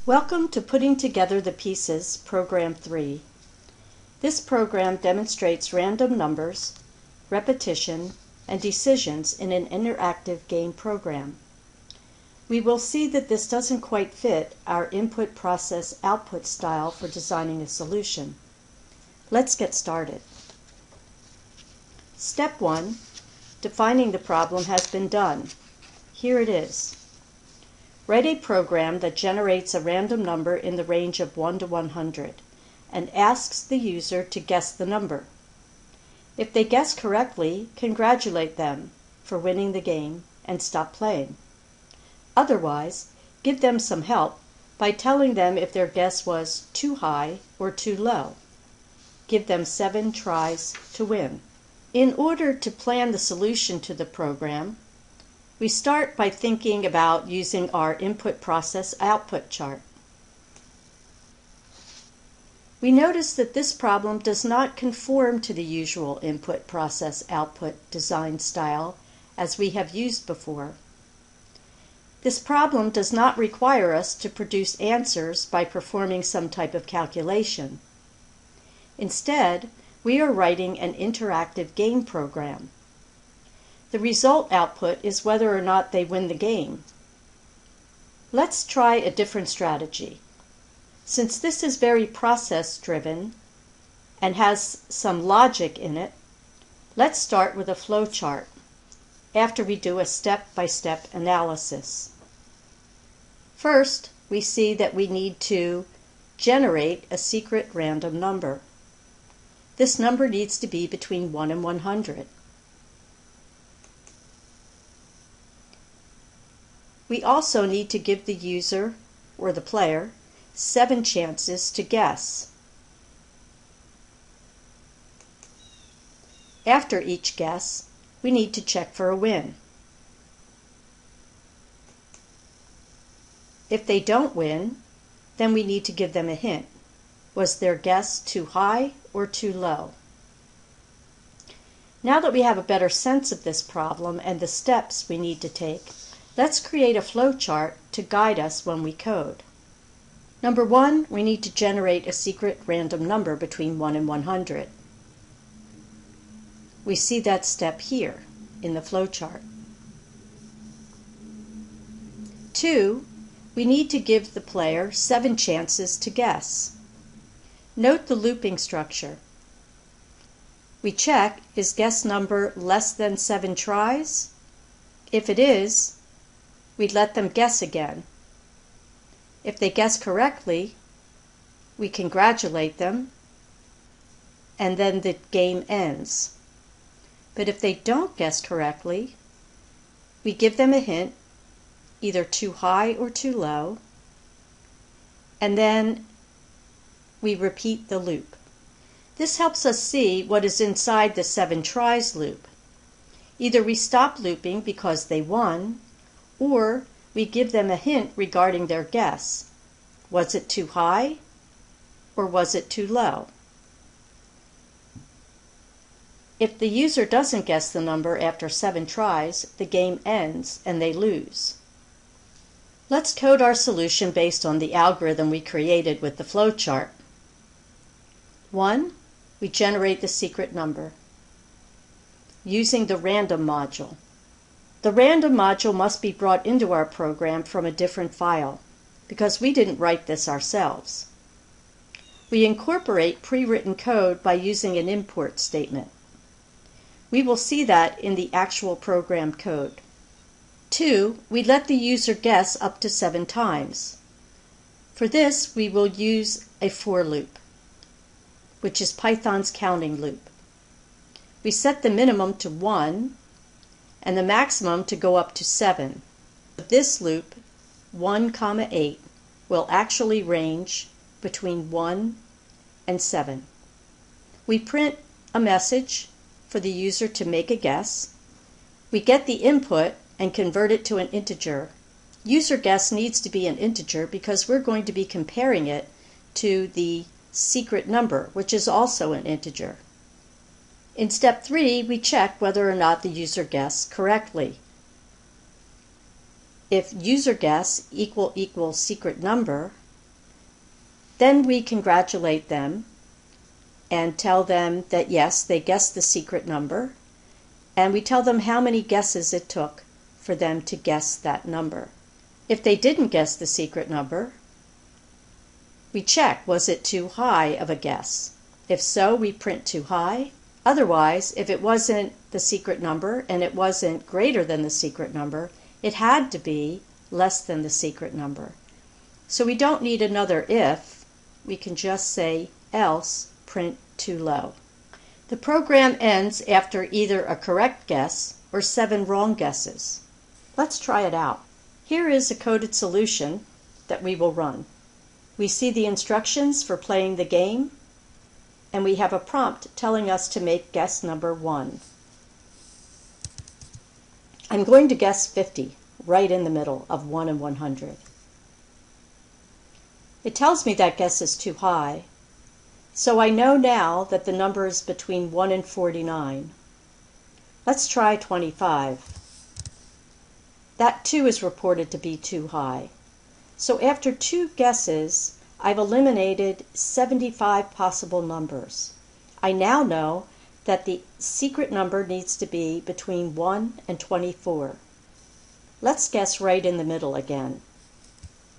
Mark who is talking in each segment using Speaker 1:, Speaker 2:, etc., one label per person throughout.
Speaker 1: Welcome to Putting Together the Pieces, Program 3. This program demonstrates random numbers, repetition, and decisions in an interactive game program. We will see that this doesn't quite fit our input-process-output style for designing a solution. Let's get started. Step 1, defining the problem, has been done. Here it is. Write a program that generates a random number in the range of 1 to 100 and asks the user to guess the number. If they guess correctly, congratulate them for winning the game and stop playing. Otherwise, give them some help by telling them if their guess was too high or too low. Give them 7 tries to win. In order to plan the solution to the program, we start by thinking about using our input-process-output chart. We notice that this problem does not conform to the usual input-process-output design style as we have used before. This problem does not require us to produce answers by performing some type of calculation. Instead, we are writing an interactive game program. The result output is whether or not they win the game. Let's try a different strategy. Since this is very process-driven and has some logic in it, let's start with a flowchart after we do a step-by-step analysis. First, we see that we need to generate a secret random number. This number needs to be between 1 and 100. We also need to give the user, or the player, 7 chances to guess. After each guess, we need to check for a win. If they don't win, then we need to give them a hint. Was their guess too high or too low? Now that we have a better sense of this problem and the steps we need to take, let's create a flowchart to guide us when we code. Number 1, we need to generate a secret random number between 1 and 100. We see that step here in the flowchart. 2, we need to give the player 7 chances to guess. Note the looping structure. We check, is guess number less than 7 tries? If it is, we let them guess again. If they guess correctly, we congratulate them, and then the game ends. But if they don't guess correctly, we give them a hint, either too high or too low, and then we repeat the loop. This helps us see what is inside the 7 tries loop. Either we stop looping because they won, or we give them a hint regarding their guess. Was it too high or was it too low? If the user doesn't guess the number after 7 tries, the game ends and they lose. Let's code our solution based on the algorithm we created with the flowchart. 1, we generate the secret number using the random module. The random module must be brought into our program from a different file because we didn't write this ourselves. We incorporate pre-written code by using an import statement. We will see that in the actual program code. 2, we let the user guess up to 7 times. For this, we will use a for loop, which is Python's counting loop. We set the minimum to 1 and the maximum to go up to 7. This loop, 1, 8, will actually range between 1 and 7. We print a message for the user to make a guess. We get the input and convert it to an integer. User guess needs to be an integer because we're going to be comparing it to the secret number, which is also an integer. In step 3, we check whether or not the user guessed correctly. If user guess equals secret number, Then we congratulate them and tell them that yes, they guessed the secret number, and we tell them how many guesses it took for them to guess that number. If they didn't guess the secret number, we check, was it too high of a guess? If so, we print too high. Otherwise, if it wasn't the secret number and it wasn't greater than the secret number, it had to be less than the secret number. So we don't need another if, we can just say else, print too low. The program ends after either a correct guess or 7 wrong guesses. Let's try it out. Here is a coded solution that we will run. We see the instructions for playing the game, and we have a prompt telling us to make guess number 1. I'm going to guess 50, right in the middle of 1 and 100. It tells me that guess is too high, so I know now that the number is between 1 and 49. Let's try 25. That too is reported to be too high. So after 2 guesses, I've eliminated 75 possible numbers. I now know that the secret number needs to be between 1 and 24. Let's guess right in the middle again.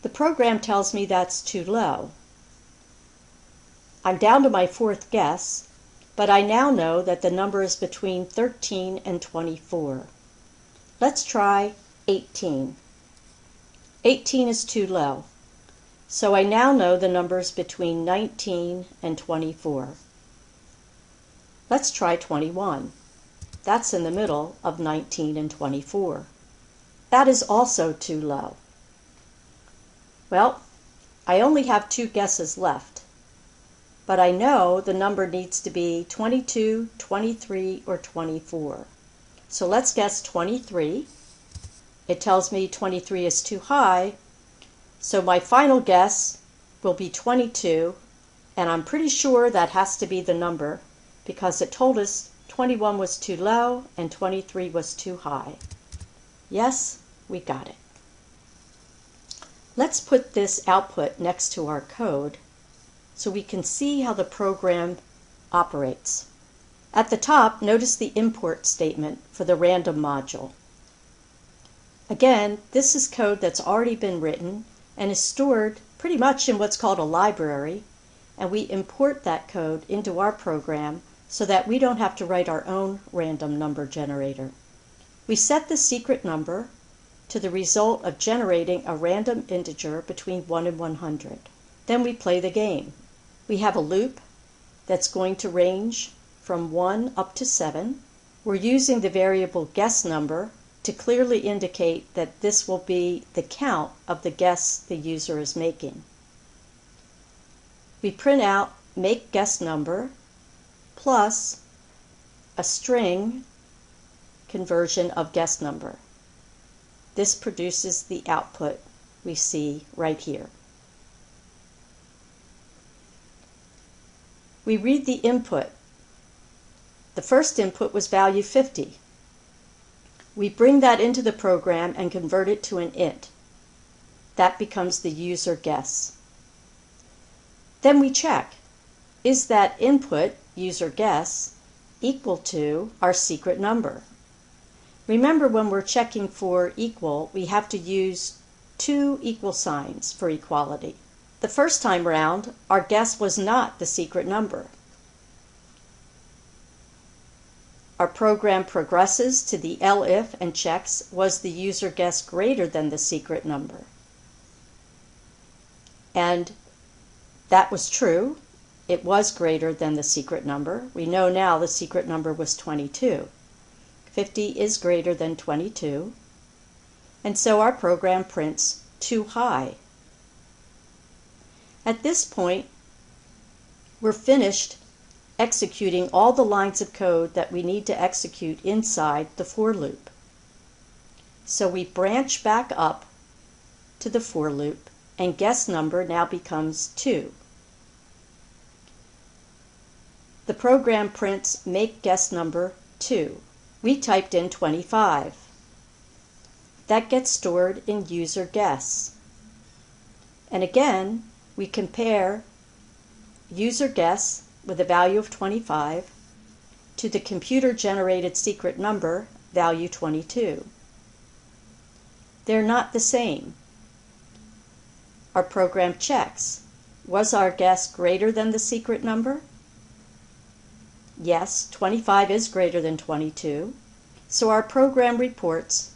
Speaker 1: The program tells me that's too low. I'm down to my 4th guess, but I now know that the number is between 13 and 24. Let's try 18. 18 is too low, so I now know the numbers between 19 and 24. Let's try 21. That's in the middle of 19 and 24. That is also too low. Well, I only have 2 guesses left, but I know the number needs to be 22, 23, or 24. So let's guess 23. It tells me 23 is too high, so my final guess will be 22, and I'm pretty sure that has to be the number because it told us 21 was too low and 23 was too high. Yes, we got it. Let's put this output next to our code so we can see how the program operates. At the top, notice the import statement for the random module. Again, this is code that's already been written and is stored pretty much in what's called a library, and we import that code into our program so that we don't have to write our own random number generator. We set the secret number to the result of generating a random integer between 1 and 100. Then we play the game. We have a loop that's going to range from 1 up to 7. We're using the variable guess number to clearly indicate that this will be the count of the guess the user is making. We print out make guess number plus a string conversion of guess number. This produces the output we see right here. We read the input. The first input was value 50. We bring that into the program and convert it to an int. That becomes the user guess. Then we check, is that input, user guess, equal to our secret number? Remember, when we're checking for equal, we have to use 2 equal signs for equality. The first time round, our guess was not the secret number. Our program progresses to the elif and checks, was the user guess greater than the secret number? And that was true. It was greater than the secret number. We know now the secret number was 22. 50 is greater than 22. And so our program prints too high. At this point, we're finished executing all the lines of code that we need to execute inside the for loop. So we branch back up to the for loop, and guess number now becomes 2. The program prints make guess number 2. We typed in 25. That gets stored in user guess. And again, we compare user guess with a value of 25 to the computer-generated secret number, value 22. They're not the same. Our program checks. Was our guess greater than the secret number? Yes, 25 is greater than 22, so our program reports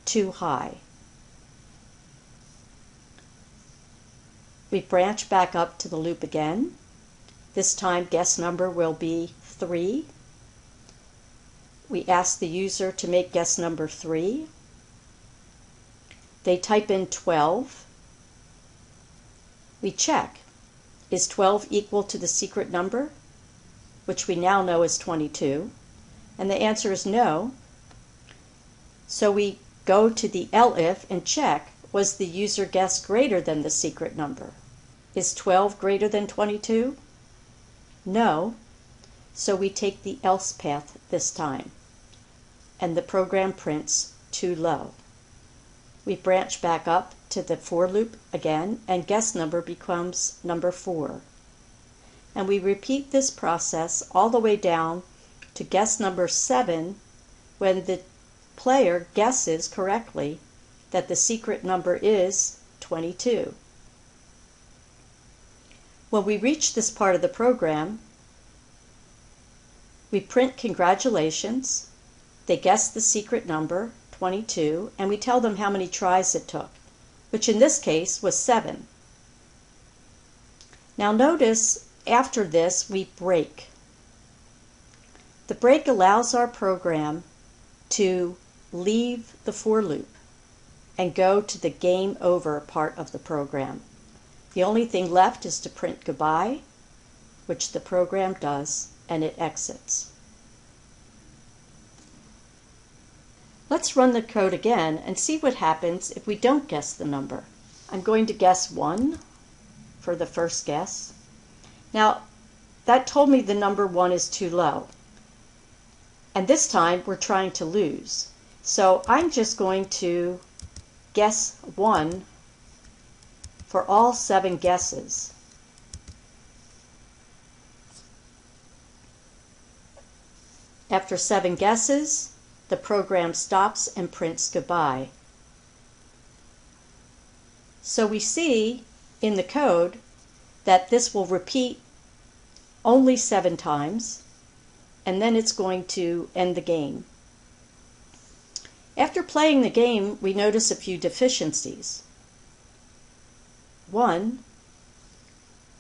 Speaker 1: too high. We branch back up to the loop again. This time guess number will be 3. We ask the user to make guess number 3. They type in 12. We check. Is 12 equal to the secret number, which we now know is 22? And the answer is no. So we go to the elif and check, was the user guess greater than the secret number? Is 12 greater than 22? No. So we take the else path this time, and the program prints too low. We branch back up to the for loop again, and guess number becomes number 4. And we repeat this process all the way down to guess number 7 when the player guesses correctly that the secret number is 22. When we reach this part of the program, we print congratulations. They guessed the secret number, 22, and we tell them how many tries it took, which in this case was 7. Now notice after this we break. The break allows our program to leave the for loop and go to the game over part of the program. The only thing left is to print goodbye, which the program does, and it exits. Let's run the code again and see what happens if we don't guess the number. I'm going to guess 1 for the first guess. Now, that told me the number 1 is too low. And this time we're trying to lose. So I'm just going to guess 1 for all 7 guesses. After 7 guesses, the program stops and prints goodbye. So we see in the code that this will repeat only 7 times, and then it's going to end the game. After playing the game, we notice a few deficiencies. 1,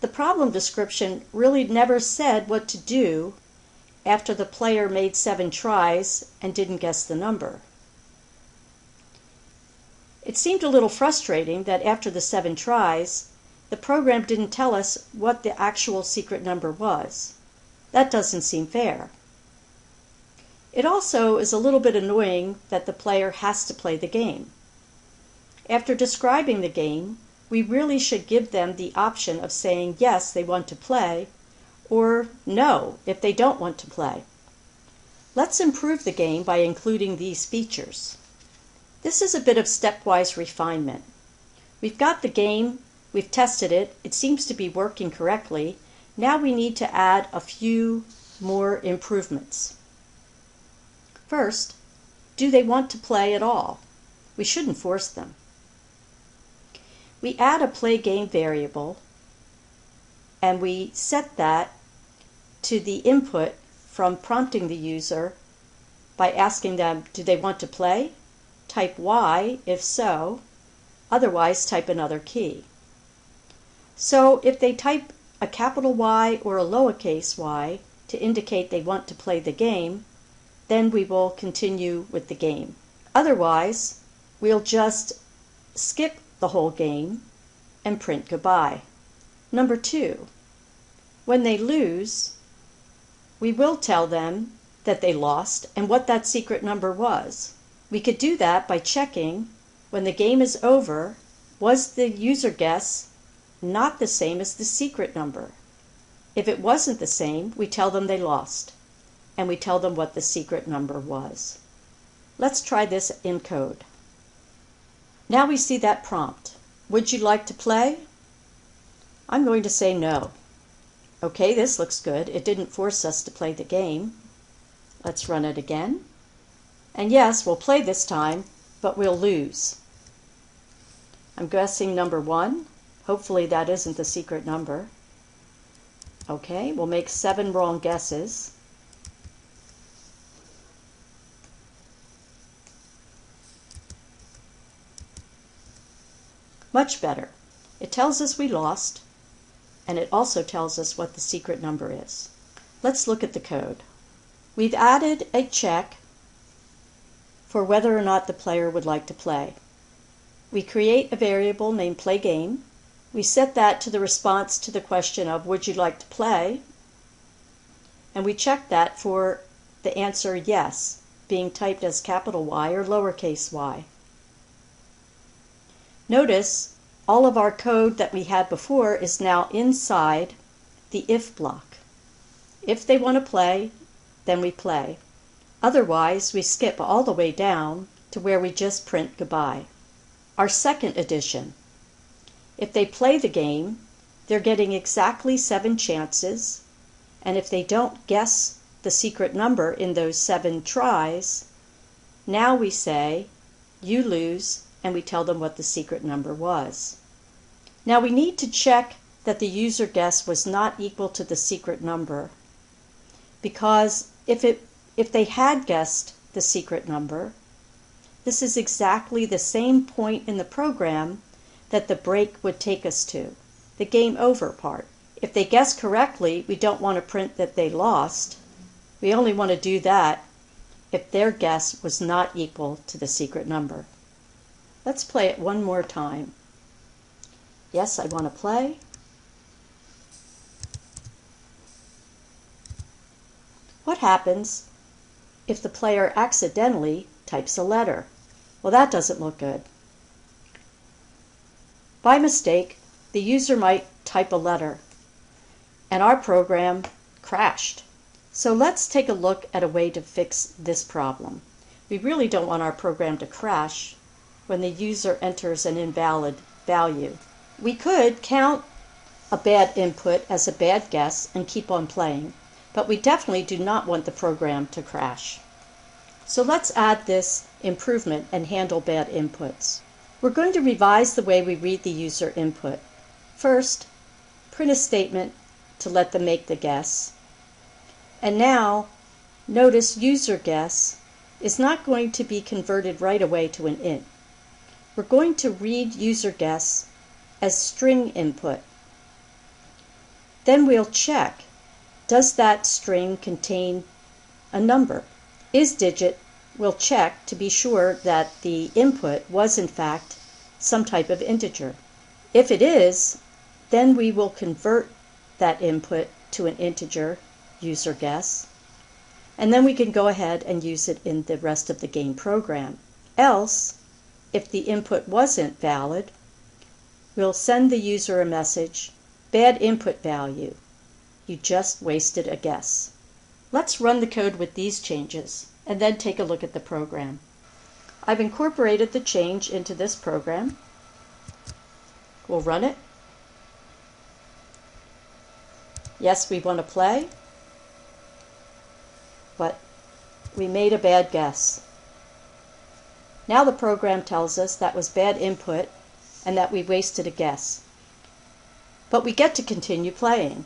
Speaker 1: the problem description really never said what to do after the player made 7 tries and didn't guess the number. It seemed a little frustrating that after the 7 tries, the program didn't tell us what the actual secret number was. That doesn't seem fair. It also is a little bit annoying that the player has to play the game. After describing the game, we really should give them the option of saying yes, they want to play, or no, if they don't want to play. Let's improve the game by including these features. This is a bit of stepwise refinement. We've got the game, we've tested it, it seems to be working correctly. Now we need to add a few more improvements. First, do they want to play at all? We shouldn't force them. We add a play game variable, and we set that to the input from prompting the user by asking them, do they want to play? Type Y if so, otherwise type another key. So if they type a capital Y or a lowercase y to indicate they want to play the game, then we will continue with the game. Otherwise, we'll just skip the whole game and print goodbye. Number 2, when they lose, we will tell them that they lost and what that secret number was. We could do that by checking, when the game is over, was the user guess not the same as the secret number? If it wasn't the same, we tell them they lost, and we tell them what the secret number was. Let's try this in code. Now we see that prompt. Would you like to play? I'm going to say no. Okay, this looks good. It didn't force us to play the game. Let's run it again. And yes, we'll play this time, but we'll lose. I'm guessing number 1. Hopefully that isn't the secret number. Okay, we'll make 7 wrong guesses. Much better. It tells us we lost, and it also tells us what the secret number is. Let's look at the code. We've added a check for whether or not the player would like to play. We create a variable named playGame. We set that to the response to the question of would you like to play? And we check that for the answer yes, being typed as capital Y or lowercase y. Notice all of our code that we had before is now inside the if block. If they want to play, then we play. Otherwise, we skip all the way down to where we just print goodbye. Our second addition. If they play the game, they're getting exactly 7 chances, and if they don't guess the secret number in those 7 tries, now we say, you lose, and we tell them what the secret number was. Now we need to check that the user guess was not equal to the secret number, because if they had guessed the secret number, this is exactly the same point in the program that the break would take us to, the game over part. If they guess correctly, we don't want to print that they lost. We only want to do that if their guess was not equal to the secret number. Let's play it one more time. Yes, I want to play. What happens if the player accidentally types a letter? Well, that doesn't look good. By mistake, the user might type a letter, and our program crashed. So let's take a look at a way to fix this problem. We really don't want our program to crash when the user enters an invalid value. We could count a bad input as a bad guess and keep on playing, but we definitely do not want the program to crash. So let's add this improvement and handle bad inputs. We're going to revise the way we read the user input. First, print a statement to let them make the guess. And now, notice user guess is not going to be converted right away to an int. We're going to read user guess as string input. Then we'll check, does that string contain a number? Is-digit will check to be sure that the input was in fact some type of integer. If it is, then we will convert that input to an integer, user guess, and then we can go ahead and use it in the rest of the game program. Else, if the input wasn't valid, we'll send the user a message, bad input value. You just wasted a guess. Let's run the code with these changes and then take a look at the program. I've incorporated the change into this program. We'll run it. Yes, we want to play, but we made a bad guess. Now the program tells us that was bad input and that we wasted a guess. But we get to continue playing.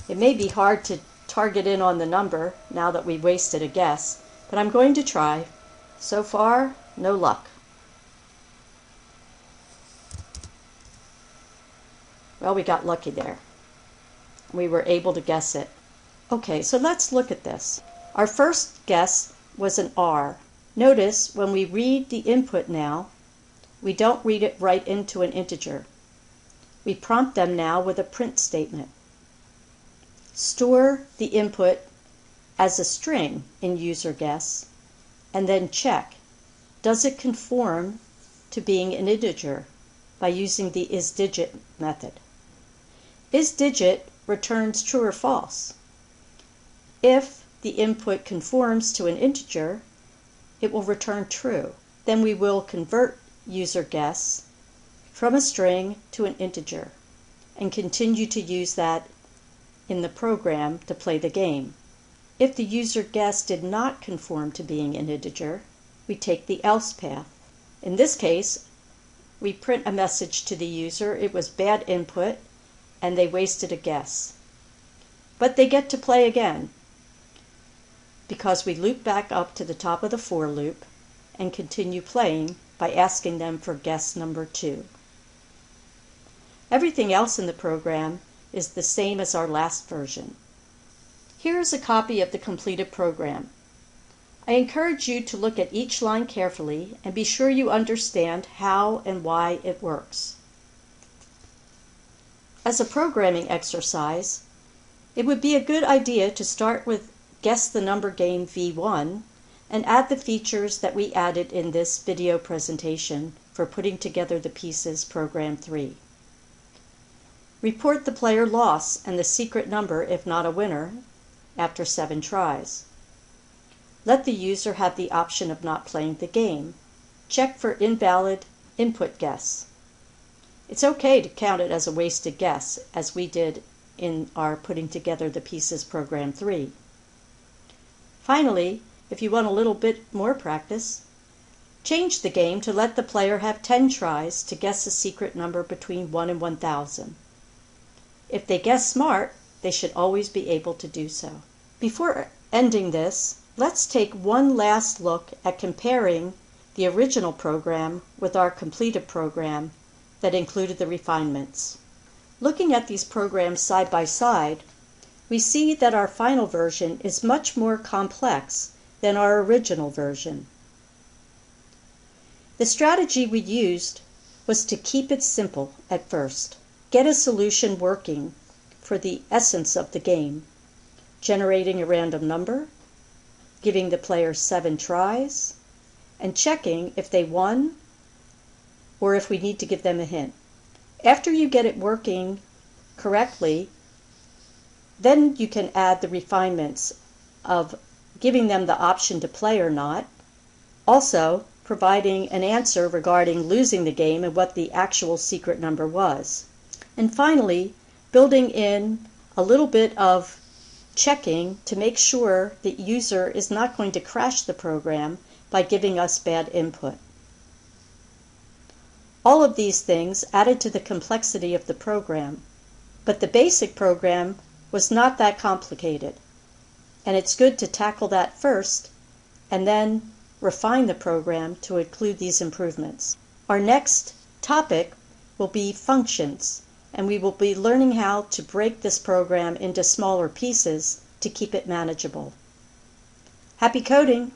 Speaker 1: It may be hard to target in on the number now that we wasted a guess, but I'm going to try. So far, no luck. Well, we got lucky there. We were able to guess it. Okay, so let's look at this. Our first guess was an R. Notice when we read the input now, we don't read it right into an integer. We prompt them now with a print statement. Store the input as a string in user guess, and then check, does it conform to being an integer by using the is-digit method. Is-digit returns true or false. If the input conforms to an integer, it will return true. Then we will convert user guess from a string to an integer. and continue to use that in the program to play the game. If the user guess did not conform to being an integer, we take the else path. In this case, we print a message to the user, it was bad input and they wasted a guess. But they get to play again because we loop back up to the top of the for loop and continue playing by asking them for guess number 2. Everything else in the program is the same as our last version. Here is a copy of the completed program. I encourage you to look at each line carefully and be sure you understand how and why it works. As a programming exercise, it would be a good idea to start with Guess the Number Game V1 and add the features that we added in this video presentation for putting together the pieces Program 3. Report the player loss and the secret number if not a winner after 7 tries. Let the user have the option of not playing the game. Check for invalid input guess. It's okay to count it as a wasted guess, as we did in our Putting Together the Pieces Program 3. Finally, if you want a little bit more practice, change the game to let the player have 10 tries to guess a secret number between 1 and 1,000. If they guess smart, they should always be able to do so. Before ending this, let's take one last look at comparing the original program with our completed program that included the refinements. Looking at these programs side by side, we see that our final version is much more complex than our original version. The strategy we used was to keep it simple at first. Get a solution working for the essence of the game, generating a random number, giving the player 7 tries, and checking if they won or if we need to give them a hint. After you get it working correctly, then you can add the refinements of giving them the option to play or not, also providing an answer regarding losing the game and what the actual secret number was. And finally, building in a little bit of checking to make sure the user is not going to crash the program by giving us bad input. All of these things added to the complexity of the program, but the basic program was not that complicated, and it's good to tackle that first and then refine the program to include these improvements. Our next topic will be functions, and we will be learning how to break this program into smaller pieces to keep it manageable. Happy coding!